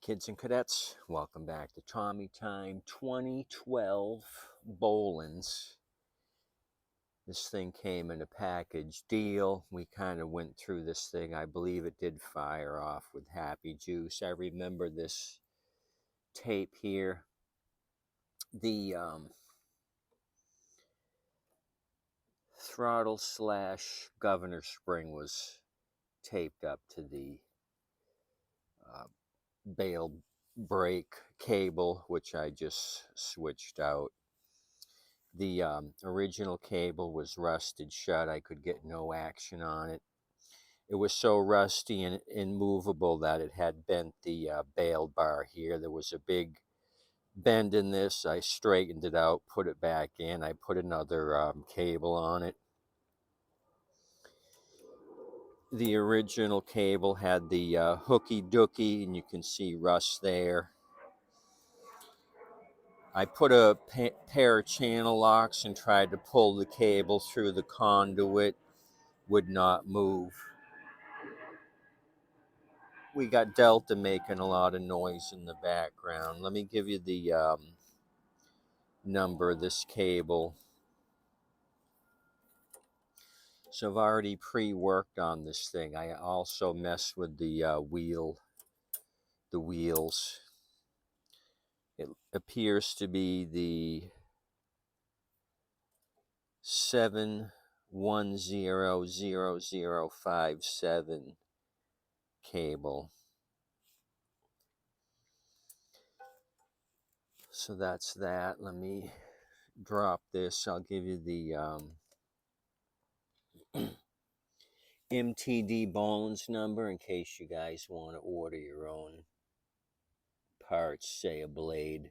Kids and cadets, welcome back to Tommy Time 2012 Bolens. This thing came in a package deal. We kind of went through this thing. I believe it did fire off with Happy Juice. I remember this tape here. The throttle / governor spring was taped up to the uh, bail brake cable, which I just switched out. The original cable was rusted shut. I could get no action on it. It was so rusty and immovable that it had bent the bail bar here. There was a big bend in this. I straightened it out, put it back in. I put another cable on it. The original cable had the hooky dookie, and you can see rust there. I put a pair of channel locks and tried to pull the cable through the conduit. Would not move. We got Delta making a lot of noise in the background. Let me give you the number of this cable. So I've already pre-worked on this thing. I also messed with the wheels. It appears to be the 7100057 cable. So that's that. Let me drop this. I'll give you the MTD Bolens number in case you guys want to order your own parts, say a blade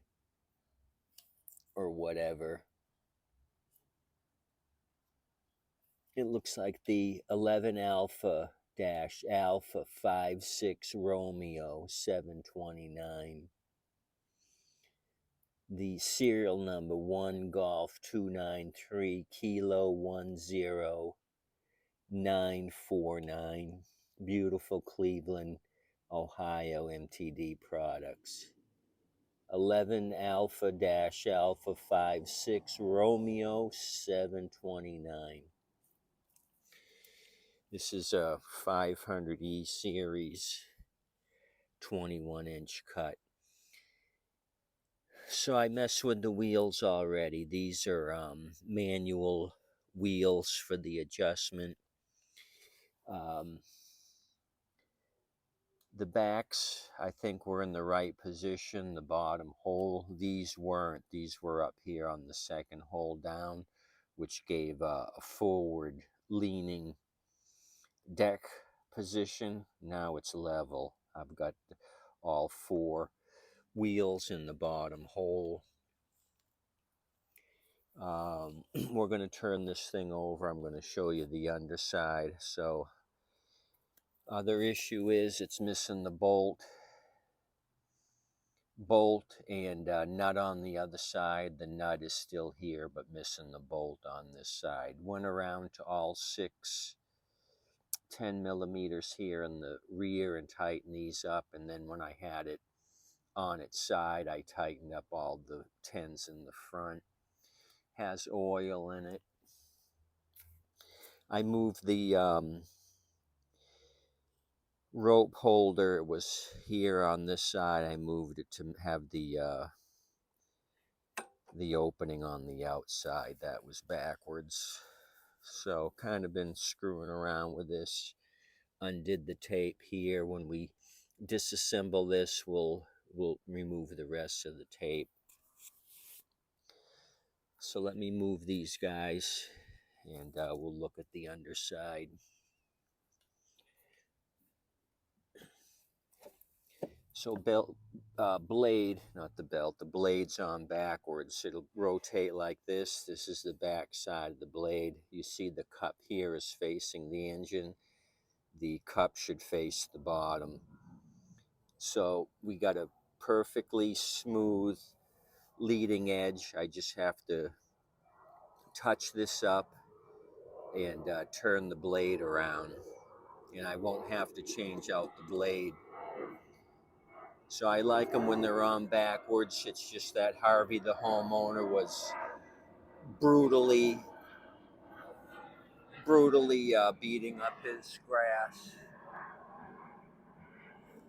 or whatever. It looks like the 11 Alpha dash Alpha 56 Romeo 729. The serial number 1 Golf 293 Kilo 10949. Beautiful Cleveland, Ohio MTD products. 11 Alpha dash Alpha 56 Romeo 729. This is a 500E series 21-inch cut. So I messed with the wheels already. These are manual wheels for the adjustment. The backs, I think, were in the right position. The bottom hole, these weren't. These were up here on the second hole down, which gave a forward leaning deck position. Now it's level. I've got all 4 wheels in the bottom hole. We're going to turn this thing over. I'm going to show you the underside. So other issue is it's missing the bolt and nut on the other side. The nut is still here, but missing the bolt on this side. Went around to all 6 10 millimeters here in the rear and tightened these up, and then when I had it on its side, I tightened up all the 10s in the front. Has oil in it. I moved the rope holder. It was here on this side. I moved it to have the opening on the outside. That was backwards. So kind of been screwing around with this. Undid the tape here. When we disassemble this, we'll remove the rest of the tape. So let me move these guys and we'll look at the underside. So blade, not the belt, the blade's on backwards. It'll rotate like this. This is the back side of the blade. You see the cup here is facing the engine. The cup should face the bottom. So we got a perfectly smooth leading edge. I just have to touch this up and turn the blade around. And I won't have to change out the blade. So I like them when they're on backwards. It's just that Harvey, the homeowner, was brutally beating up his grass.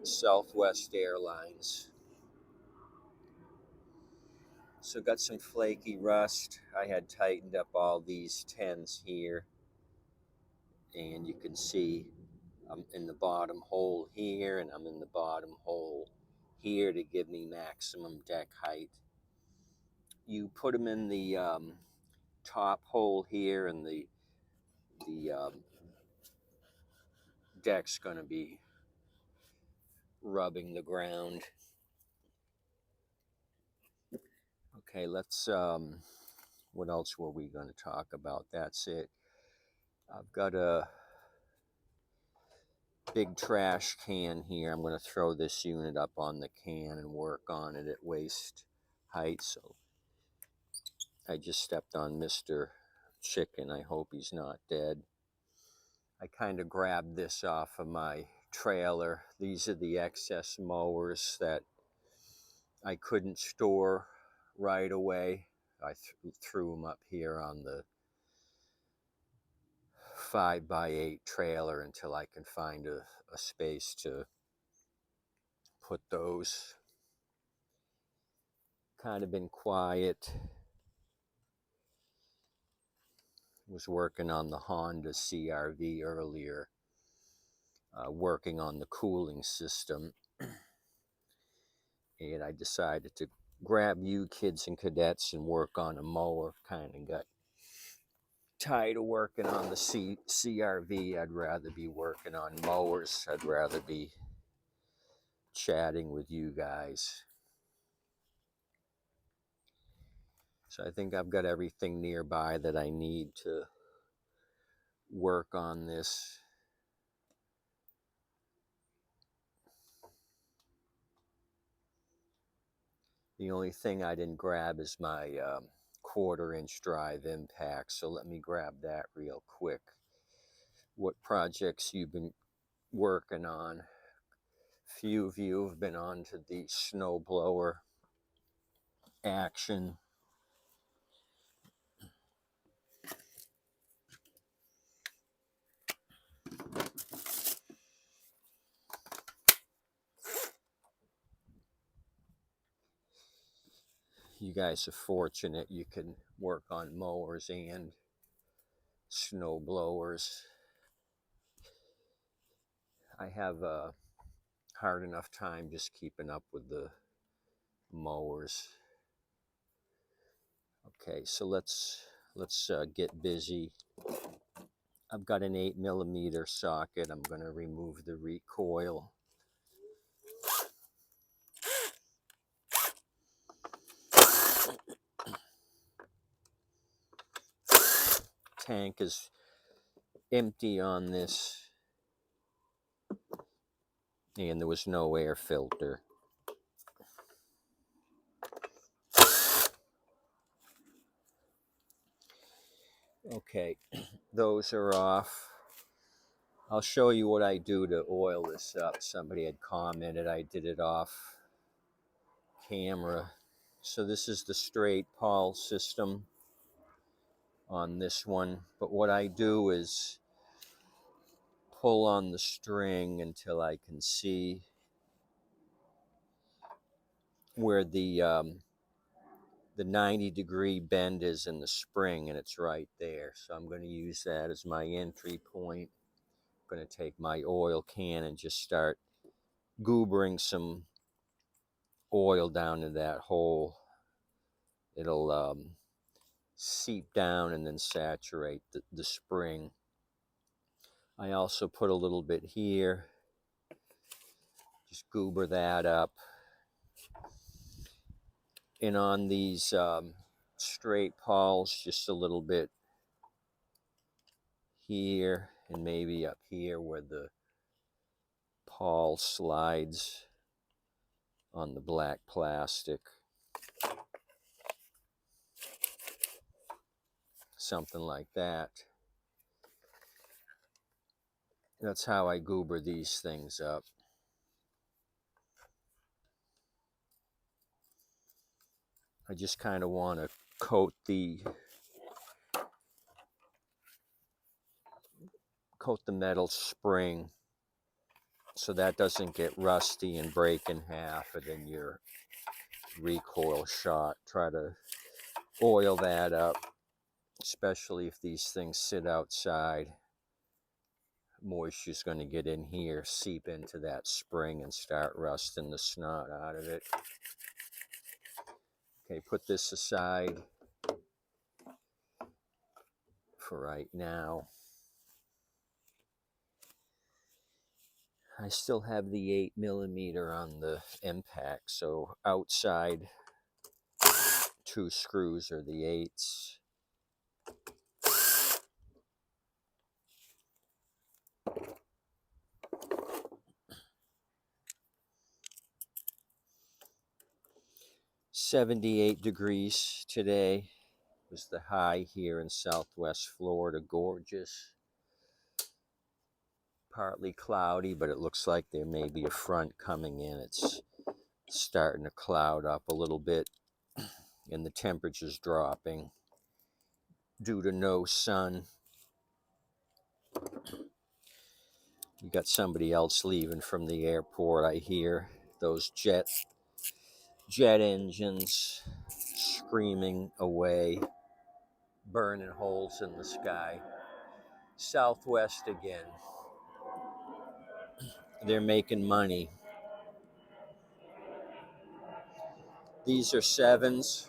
Southwest Airlines. So got some flaky rust. I had tightened up all these 10s here, and you can see I'm in the bottom hole here, and I'm in the bottom hole here to give me maximum deck height. You put them in the top hole here, and the deck's going to be rubbing the ground. Okay, let's what else were we going to talk about? That's it. I've got a big trash can here. I'm going to throw this unit up on the can and work on it at waist height. So I just stepped on Mr. Chicken. I hope he's not dead. I kind of grabbed this off of my trailer. These are the excess mowers that I couldn't store right away. I threw them up here on the 5x8 trailer until I can find a space to put those. Kind of been quiet. Was working on the Honda CRV earlier, working on the cooling system, and I decided to grab you kids and cadets and work on a mower. Kind of got tired of working on the CRV. I'd rather be working on mowers. I'd rather be chatting with you guys. So I think I've got everything nearby that I need to work on this. The only thing I didn't grab is my 1/4-inch drive impact. So let me grab that real quick. What projects you've been working on? Few of you have been on to the snowblower action. You guys are fortunate you can work on mowers and snow blowers. I have a hard enough time just keeping up with the mowers. Okay, so let's get busy. I've got an 8mm socket. I'm going to remove the recoil. Tank is empty on this, and there was no air filter. Okay, those are off. I'll show you what I do to oil this up. Somebody had commented I did it off camera. So this is the straight pawl system on this one. But what I do is pull on the string until I can see where the 90-degree bend is in the spring, and it's right there. So I'm going to use that as my entry point. I'm going to take my oil can and just start goobering some oil down in that hole. It'll seep down and then saturate the spring. I also put a little bit here. Just goober that up. And on these straight pawls, just a little bit here and maybe up here where the pawl slides on the black plastic. Something like that. That's how I goober these things up. I just kind of want to coat the metal spring so that doesn't get rusty and break in half, and then your recoil shot. Try to oil that up, especially if these things sit outside. Moisture's going to get in here, seep into that spring, and start rusting the snot out of it. Okay, put this aside for right now. I still have the 8mm on the impact, so outside 2 screws are the 8s. $78 today was the high here in Southwest Florida. Gorgeous. Partly cloudy, but it looks like there may be a front coming in. It's starting to cloud up a little bit, and the temperature's dropping due to no sun. We got somebody else leaving from the airport, I hear. Those jet engines screaming away, burning holes in the sky. Southwest again. They're making money. These are 7s.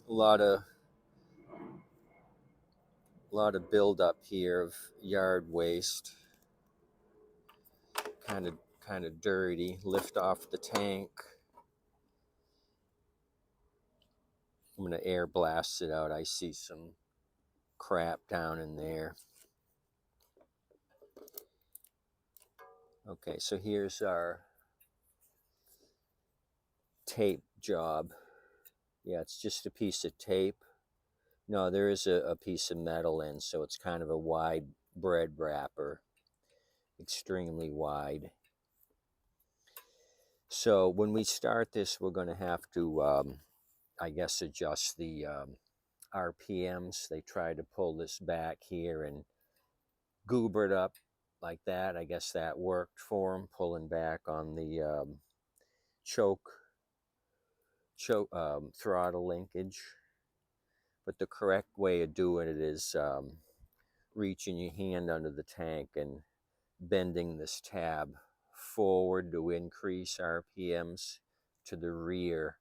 A lot of buildup here of yard waste. Kind of dirty. Lift off the tank. I'm gonna air blast it out. I see some crap down in there. Okay, so here's our tape job. Yeah, it's just a piece of tape. No, there is a piece of metal in, so it's kind of a wide bread wrapper. Extremely wide. So when we start this, we're going to have to, I guess, adjust the RPMs. They try to pull this back here and goober it up like that. I guess that worked for them, pulling back on the throttle linkage. But the correct way of doing it is reaching your hand under the tank and bending this tab forward to increase RPMs, to the rear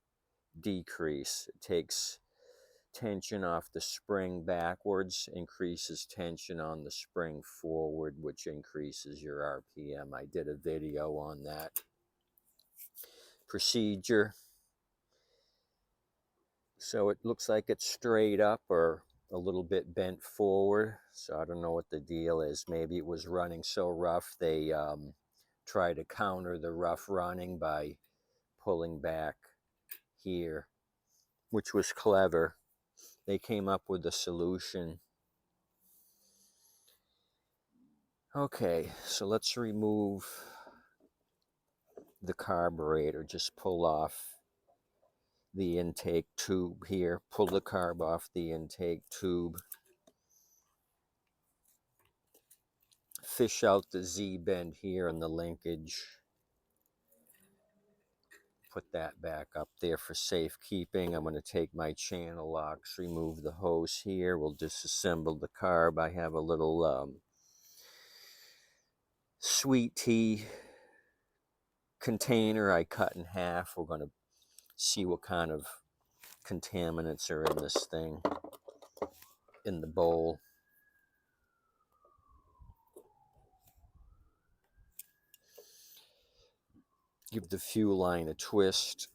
decrease. It takes tension off the spring backwards, increases tension on the spring forward, which increases your RPM. I did a video on that procedure. So it looks like it's straight up or a little bit bent forward. So I don't know what the deal is. Maybe it was running so rough they try to counter the rough running by pulling back here, which was clever. They came up with a solution. Okay, so let's remove the carburetor. Just pull off the intake tube here. Pull the carb off the intake tube. Fish out the Z-bend here in the linkage. Put that back up there for safekeeping. I'm going to take my channel locks, remove the hose here. We'll disassemble the carb. I have a little sweet tea container I cut in half. We're going to see what kind of contaminants are in this thing, in the bowl. Give the fuel line a twist.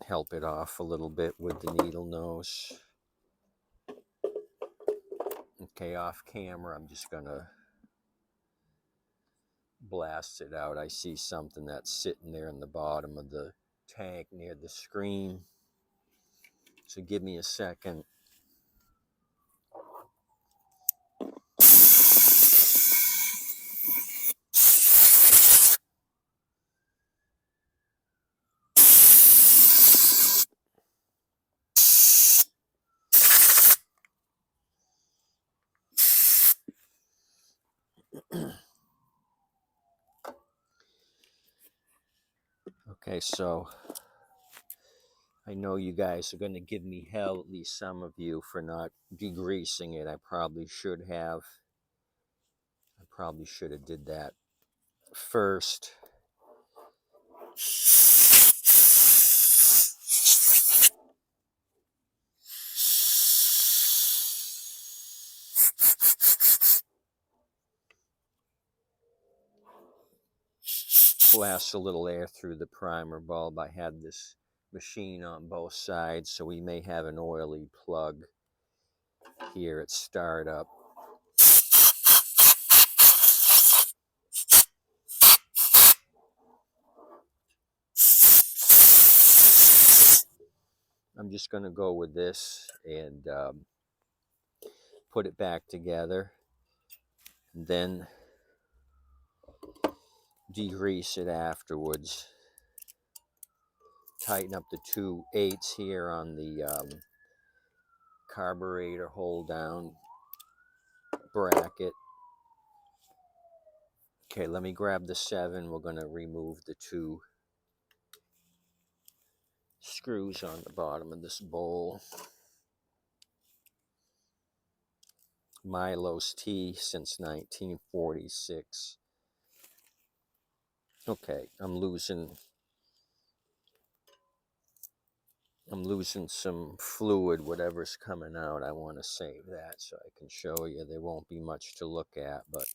Help it off a little bit with the needle nose. Okay, off camera, I'm just going to blast it out. I see something that's sitting there in the bottom of the tank near the screen. So give me a second. Okay, so I know you guys are going to give me hell, at least some of you, for not degreasing it. I probably should have. I probably should have did that first. Blast a little air through the primer bulb. I had this machine on both sides, so we may have an oily plug here at startup. I'm just going to go with this and put it back together, and then degrease it afterwards. Tighten up the 2/8 here on the carburetor hold down bracket. Okay, let me grab the 7. We're going to remove the 2 screws on the bottom of this bowl. Milo's T since 1946. Okay, I'm losing some fluid, whatever's coming out. I want to save that so I can show you. There won't be much to look at, but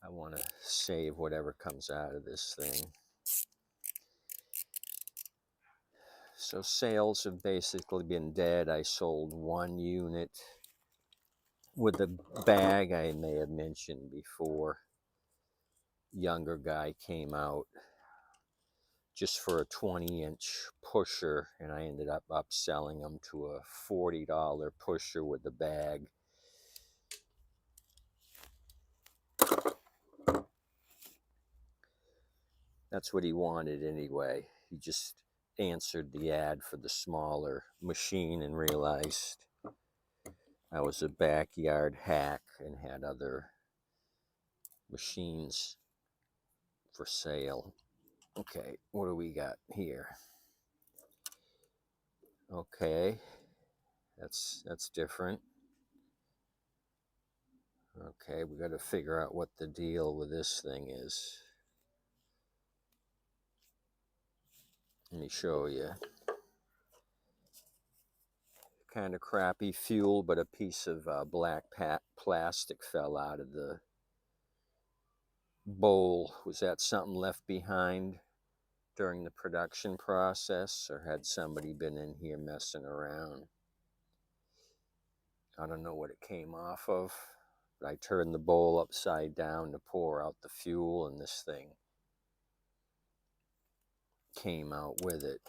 I want to save whatever comes out of this thing. So sales have basically been dead. I sold 1 unit with the bag I may have mentioned before. Younger guy came out just for a 20-inch pusher, and I ended up upselling him to a $40 pusher with the bag. That's what he wanted anyway. He just answered the ad for the smaller machine and realized I was a backyard hack and had other machines for sale. Okay, what do we got here? Okay, that's different. Okay, we got to figure out what the deal with this thing is. Let me show you. Kind of crappy fuel, but a piece of black plastic fell out of the bowl. Was that something left behind during the production process, or had somebody been in here messing around? I don't know what it came off of, but I turned the bowl upside down to pour out the fuel, and this thing came out with it.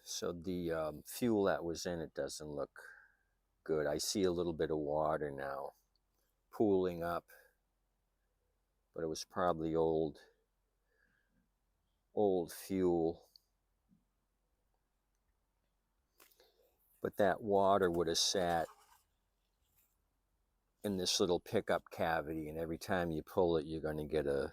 So the fuel that was in it doesn't look good. I see a little bit of water now pooling up, but it was probably old fuel. But that water would have sat in this little pickup cavity, and every time you pull it, you're going to get a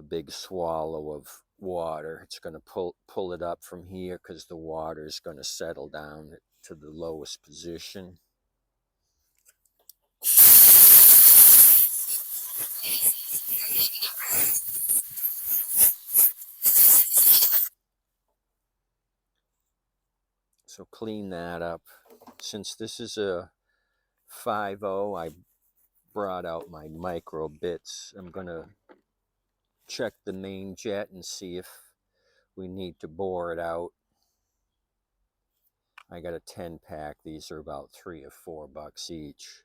big swallow of water. It's going to pull it up from here because the water is going to settle down to the lowest position. So clean that up. Since this is a 5.0, I brought out my micro bits. I'm going to check the main jet and see if we need to bore it out. I got a 10-pack. These are about $3 or $4 each.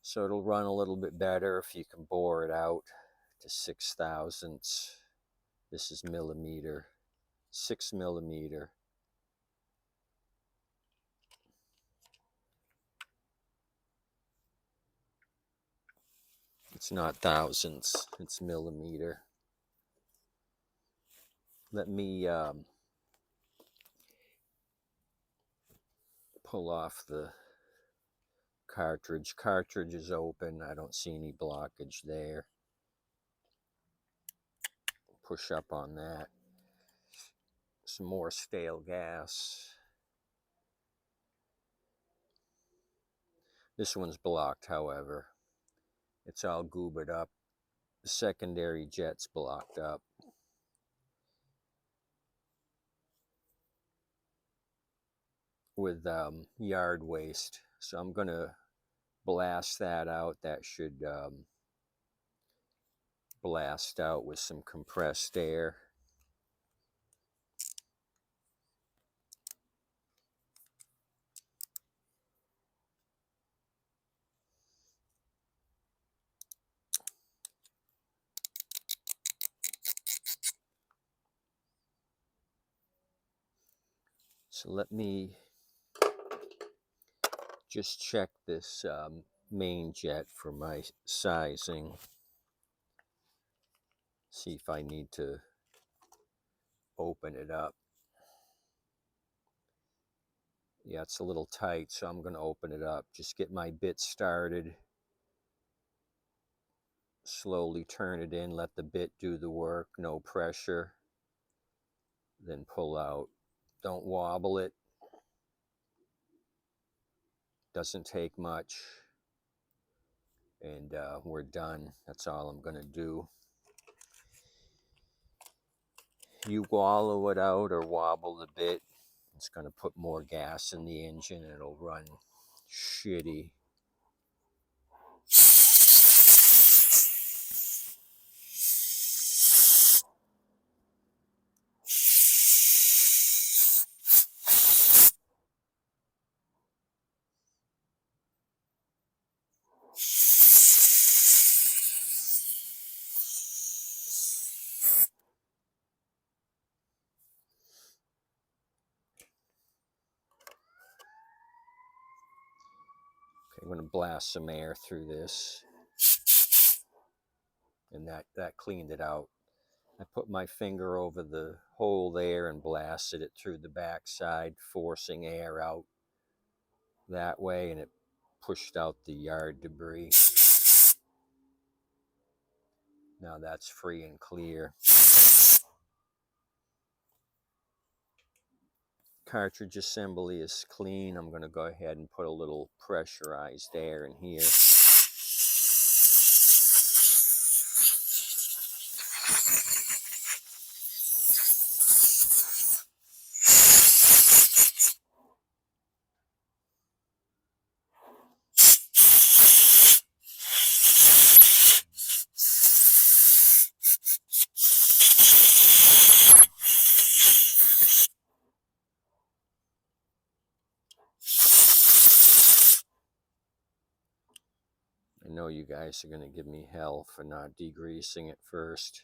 So it'll run a little bit better if you can bore it out to 6 thousandths. This is millimeter, 6 millimeter. It's not thousandths, it's millimeter. Let me pull off the cartridge. Cartridge is open. I don't see any blockage there. Push up on that. Some more stale gas. This one's blocked, however. It's all goobered up. The secondary jet's blocked up. With yard waste. So I'm going to blast that out. That should blast out with some compressed air. So let me just check this main jet for my sizing. See if I need to open it up. Yeah, it's a little tight, so I'm going to open it up. Just get my bit started. Slowly turn it in, let the bit do the work, no pressure. Then pull out. Don't wobble it. Doesn't take much. And we're done. That's all I'm going to do. You wallow it out or wobble the bit, it's going to put more gas in the engine and it'll run shitty. Okay, I'm going to blast some air through this. And that cleaned it out. I put my finger over the hole there and blasted it through the backside, forcing air out that way, and it pushed out the yard debris. Now that's free and clear. Cartridge assembly is clean. I'm going to go ahead and put a little pressurized air in here. I know you guys are going to give me hell for not degreasing it first.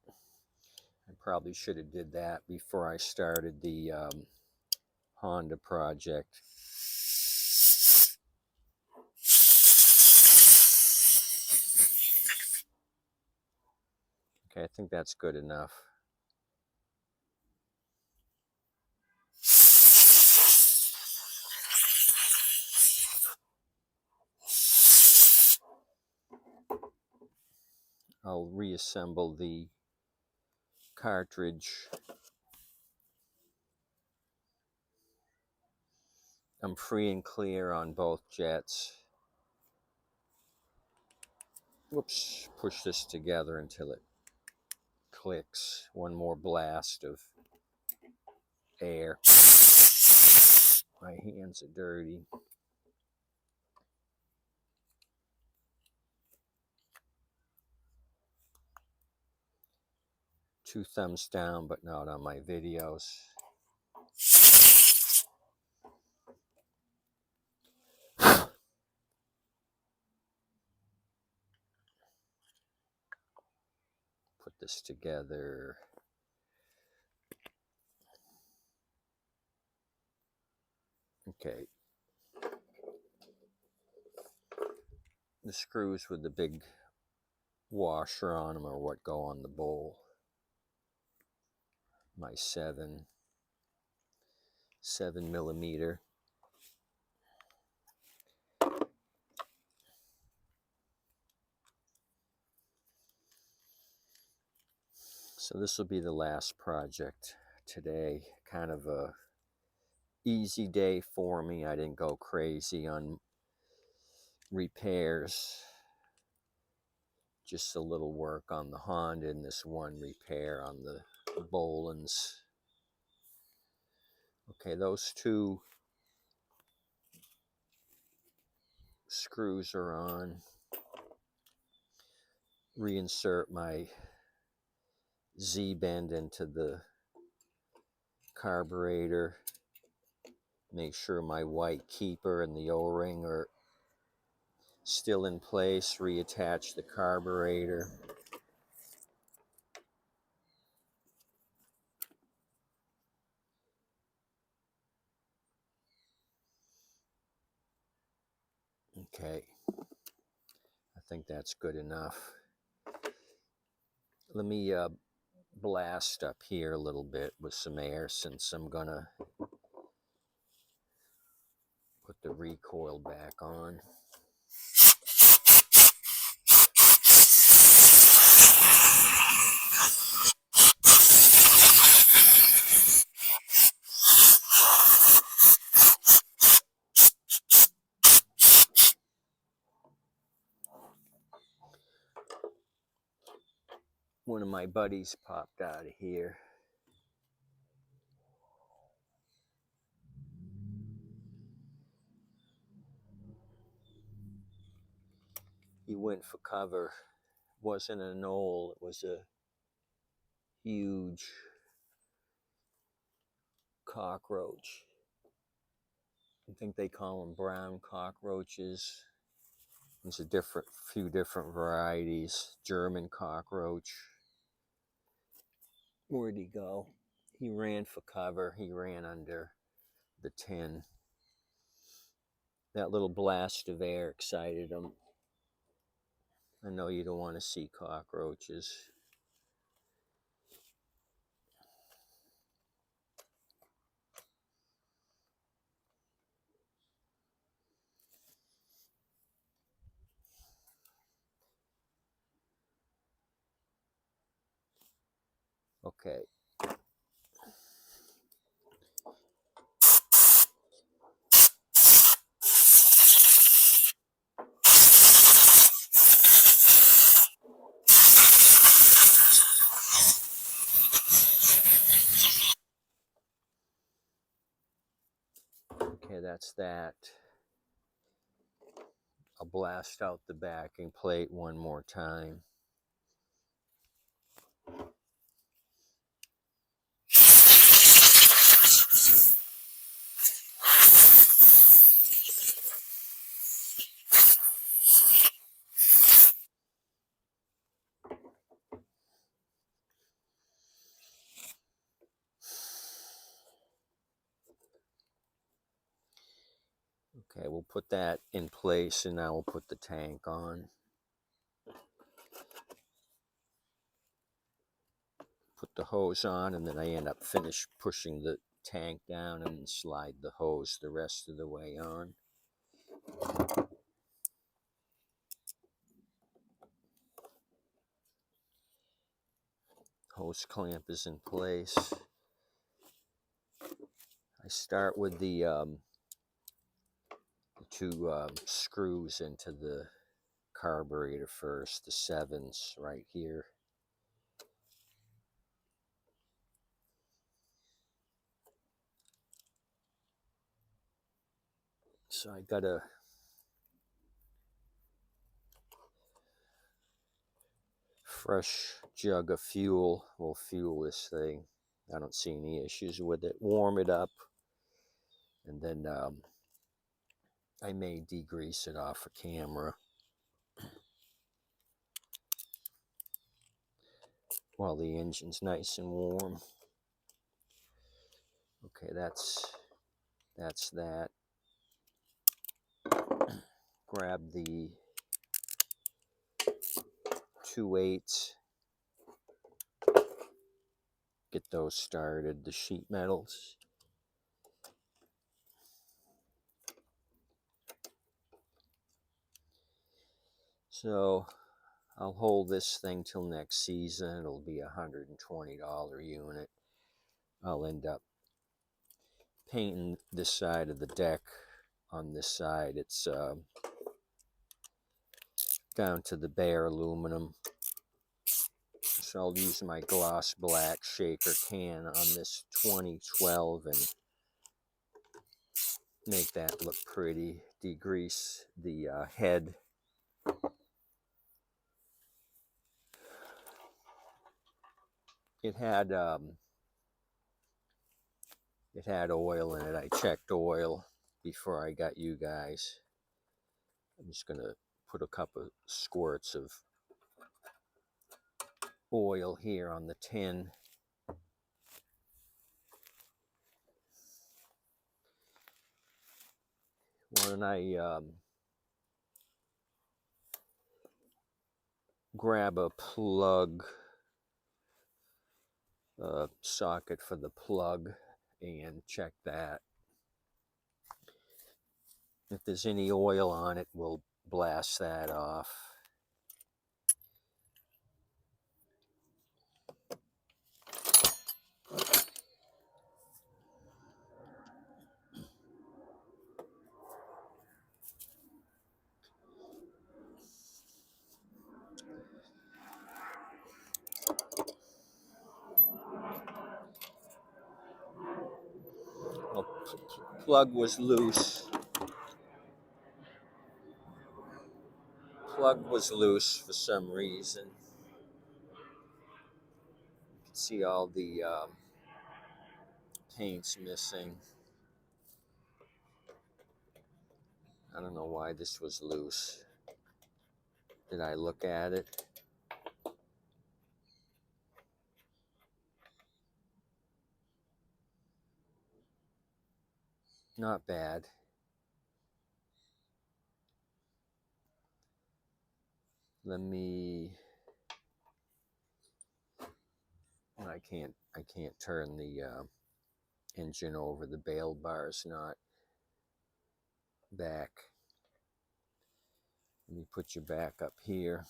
I probably should have did that before I started the Honda project. Okay, I think that's good enough. I'll reassemble the cartridge. I'm free and clear on both jets. Whoops, push this together until it clicks. One more blast of air. My hands are dirty. Two thumbs down, but not on my videos. Put this together. Okay. The screws with the big washer on them are what go on the bowl. My 7 7mm. So this will be the last project today. Kind of a easy day for me. I didn't go crazy on repairs. Just a little work on the Honda and this one repair on the Bolens. Okay, those two screws are on. Reinsert my Z-bend into the carburetor. Make sure my white keeper and the O-ring are still in place. Reattach the carburetor. Okay, I think that's good enough. Let me blast up here a little bit with some air, since I'm gonna put the recoil back on. One of my buddies popped out of here. He went for cover. It wasn't a knoll, it was a huge cockroach. I think they call them brown cockroaches. There's a few different varieties. German cockroach. Where'd he go? He ran for cover. He ran under the tin. That little blast of air excited him. I know you don't want to see cockroaches. Okay. Okay, that's that. I'll blast out the backing plate one more time. Okay, we'll put that in place, and now we'll put the tank on. Put the hose on, and then I end up pushing the tank down and slide the hose the rest of the way on. Hose clamp is in place. I start with the two screws into the carburetor first, the 7s right here. So I got a fresh jug of fuel. We'll fuel this thing. I don't see any issues with it. Warm it up, and then I may degrease it off of camera while the engine's nice and warm. Okay, that's that. Grab the 2/8. Get those started, the sheet metals. So I'll hold this thing till next season. It'll be a $120 unit. I'll end up painting this side of the deck. On this side, it's down to the bare aluminum. So I'll use my gloss black shaker can on this 2012 and make that look pretty. Degrease the head. It had oil in it. I checked oil before I got you guys. I'm just gonna put a couple of squirts of oil here on the tin. When I grab a plug, socket for the plug, and check that. If there's any oil on it, we'll blast that off. Well, plug was loose. Plug was loose for some reason. You can see all the paint's missing. I don't know why this was loose. Did I look at it? Not bad. Let me. I can't turn the engine over. The bail bar's not back. Let me put you back up here.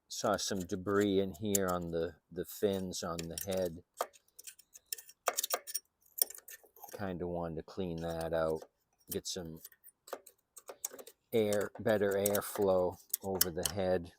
Saw some debris in here on the fins on the head. Kind of wanted to clean that out. Get some air, better airflow over the head.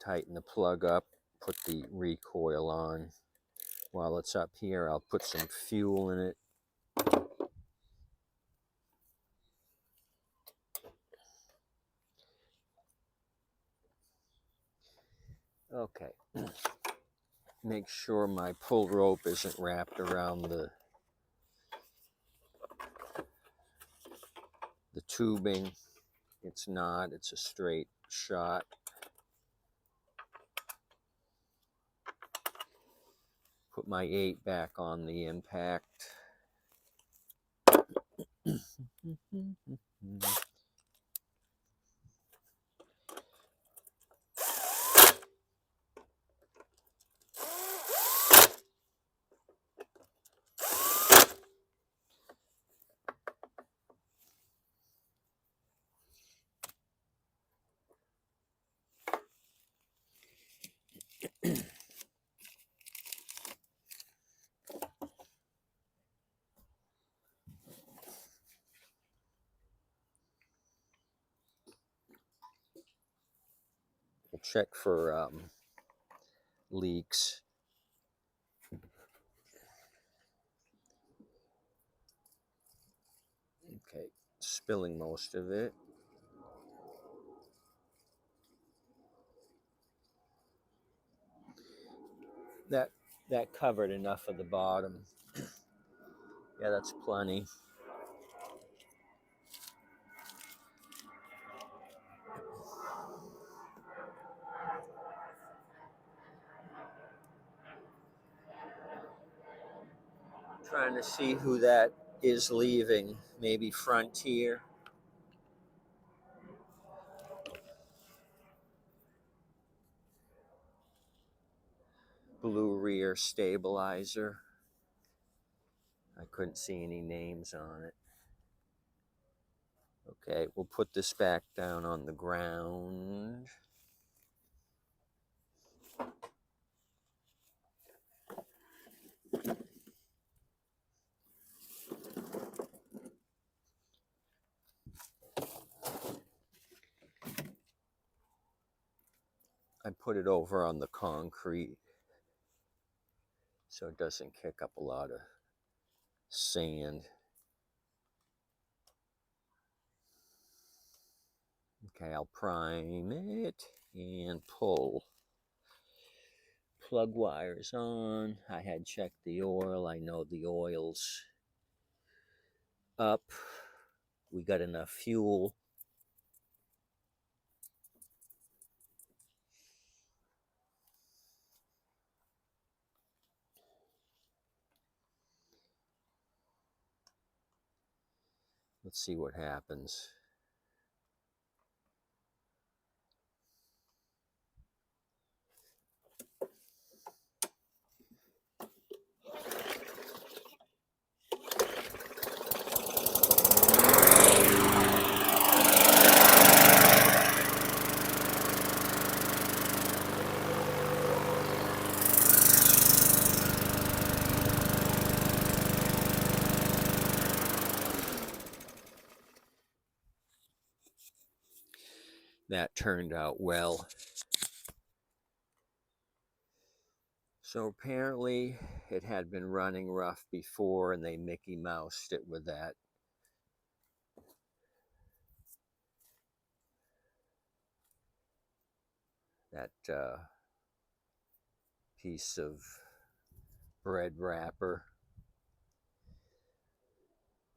Tighten the plug up, put the recoil on. While it's up here, I'll put some fuel in it. Okay. Make sure my pull rope isn't wrapped around the tubing. It's not, it's a straight shot. Put my 8 back on the impact. We'll check for leaks. Okay, spilling most of it. That covered enough of the bottom. Yeah, that's plenty. Trying to see who that is leaving. Maybe Frontier. Blue rear stabilizer. I couldn't see any names on it. Okay, we'll put this back down on the ground. I put it over on the concrete so it doesn't kick up a lot of sand. Okay, I'll prime it and pull. Plug wires on. I had checked the oil. I know the oil's up. We got enough fuel. Let's see what happens. That turned out well. So apparently it had been running rough before and they Mickey Moused it with that piece of bread wrapper.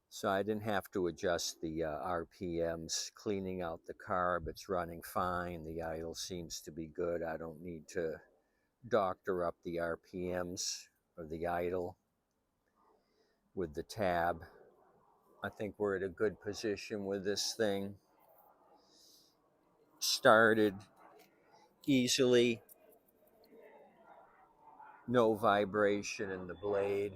So I didn't have to adjust the RPMs. Cleaning out the carb, it's running fine. The idle seems to be good. I don't need to doctor up the RPMs or the idle with the tab. I think we're at a good position with this thing. Started easily. No vibration in the blade.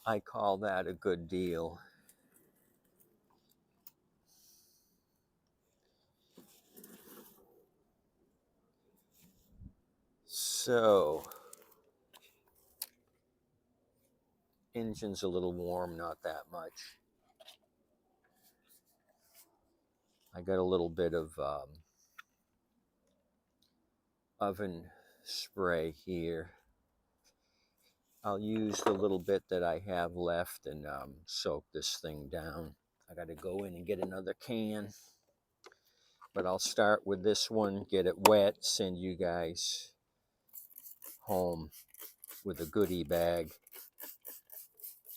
I call that a good deal. So, engine's a little warm, not that much. I got a little bit of oven spray here. I'll use the little bit that I have left and soak this thing down. I got to go in and get another can. But I'll start with this one, get it wet, send you guys home with a goodie bag.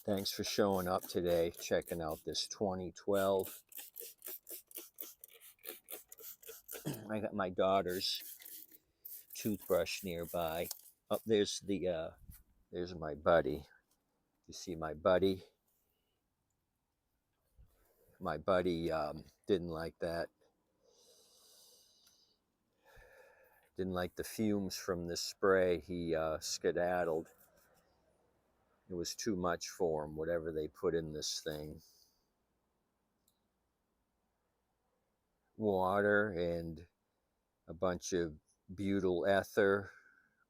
Thanks for showing up today, checking out this 2012. I got my daughter's toothbrush nearby. Up there's my buddy. You see my buddy? My buddy didn't like that. Didn't like the fumes from this spray. He skedaddled. It was too much for him, whatever they put in this thing. Water and a bunch of butyl ether,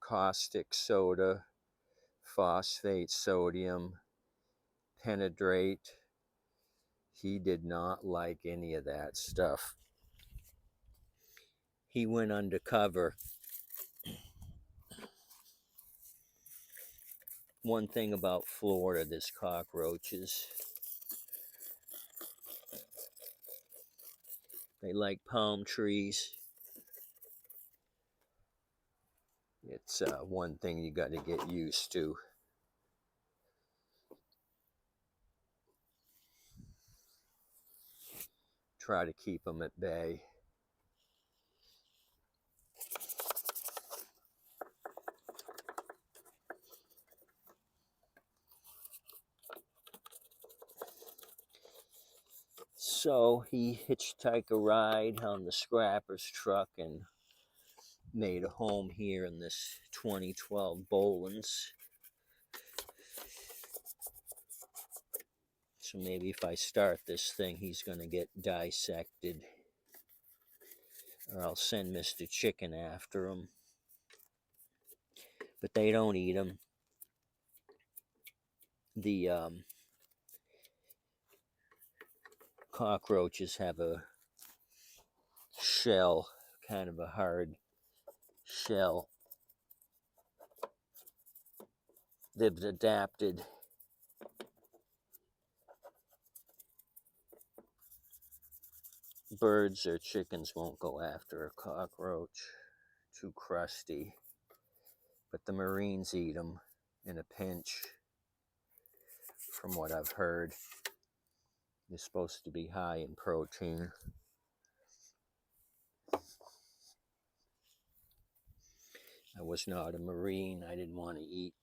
caustic soda, phosphate sodium, penhydrate. He did not like any of that stuff. He went undercover. One thing about Florida, there's cockroaches. They like palm trees. It's one thing you got to get used to. Try to keep them at bay. So he hitchhiked a ride on the scrapper's truck and made a home here in this 2012 Bolens. So maybe if I start this thing, he's going to get dissected. Or I'll send Mr. Chicken after him. But they don't eat them. The cockroaches have a shell, kind of a hard shell. They've adapted. Birds or chickens won't go after a cockroach. Too crusty. But the Marines eat them in a pinch, from what I've heard. They're supposed to be high in protein. I was not a Marine. I didn't want to eat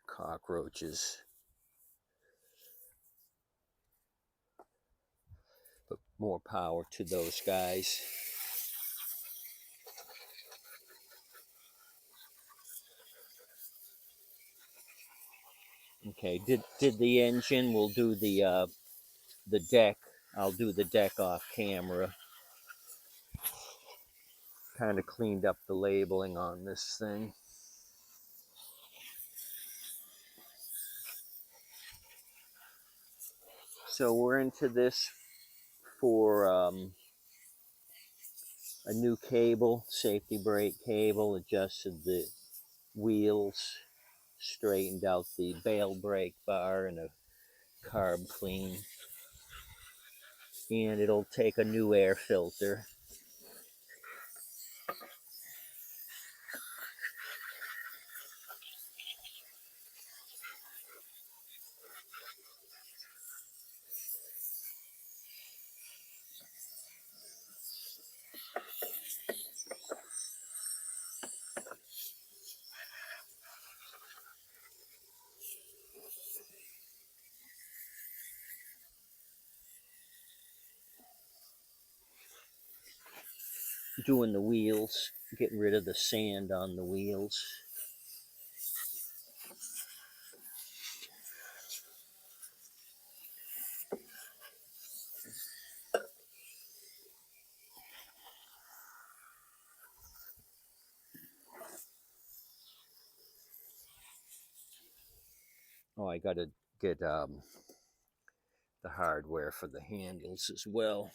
cockroaches. But more power to those guys. Okay, did the engine. We'll do the deck. I'll do the deck off camera. Kind of cleaned up the labeling on this thing. So we're into this for a new cable, safety brake cable, adjusted the wheels, straightened out the bail brake bar and a carb clean. And it'll take a new air filter. Doing the wheels, getting rid of the sand on the wheels. Oh, I gotta get the hardware for the handles as well,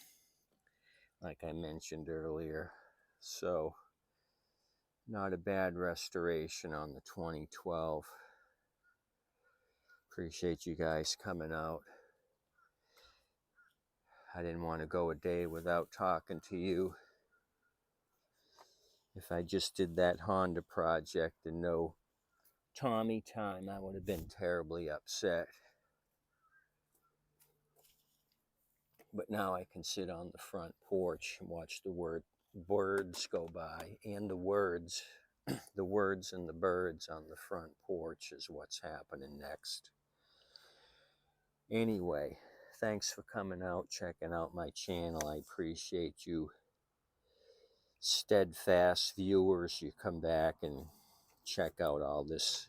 like I mentioned earlier. So, not a bad restoration on the 2012. Appreciate you guys coming out. I didn't want to go a day without talking to you. If I just did that Honda project and no Tommy time, I would have been terribly upset. But now I can sit on the front porch and watch the birds go by. And the words and the birds on the front porch is what's happening next. Anyway, thanks for coming out, checking out my channel. I appreciate you steadfast viewers. You come back and check out all this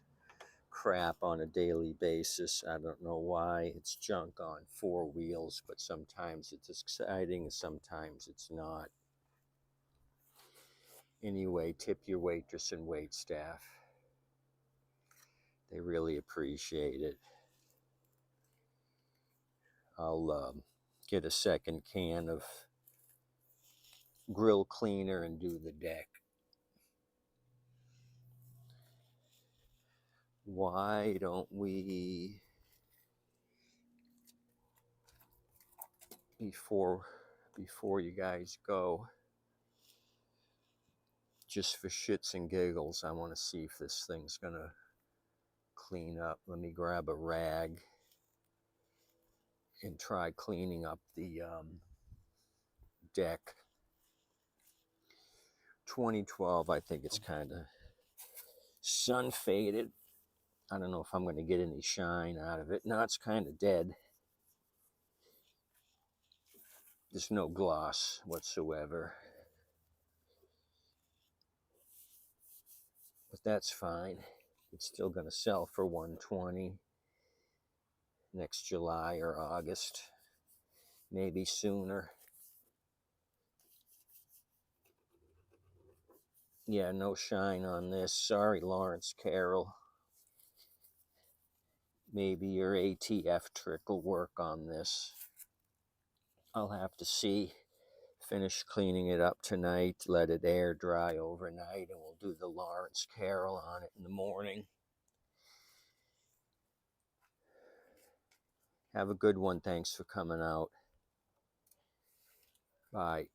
crap on a daily basis. I don't know why it's junk on four wheels, but sometimes it's exciting and sometimes it's not. Anyway, tip your waitress and wait staff. They really appreciate it. I'll get a second can of grill cleaner and do the deck. Why don't we, before you guys go, just for shits and giggles, I want to see if this thing's gonna clean up. Let me grab a rag and try cleaning up the deck. 2012, I think it's kind of sun faded. I don't know if I'm going to get any shine out of it. Now it's kind of dead. There's no gloss whatsoever. But that's fine. It's still going to sell for $120 next July or August, maybe sooner. Yeah, no shine on this. Sorry, Lawrence Carroll. Maybe your ATF trick will work on this. I'll have to see. Finish cleaning it up tonight, let it air dry overnight, and we'll do the Lawrence Carroll on it in the morning. Have a good one. Thanks for coming out. Bye.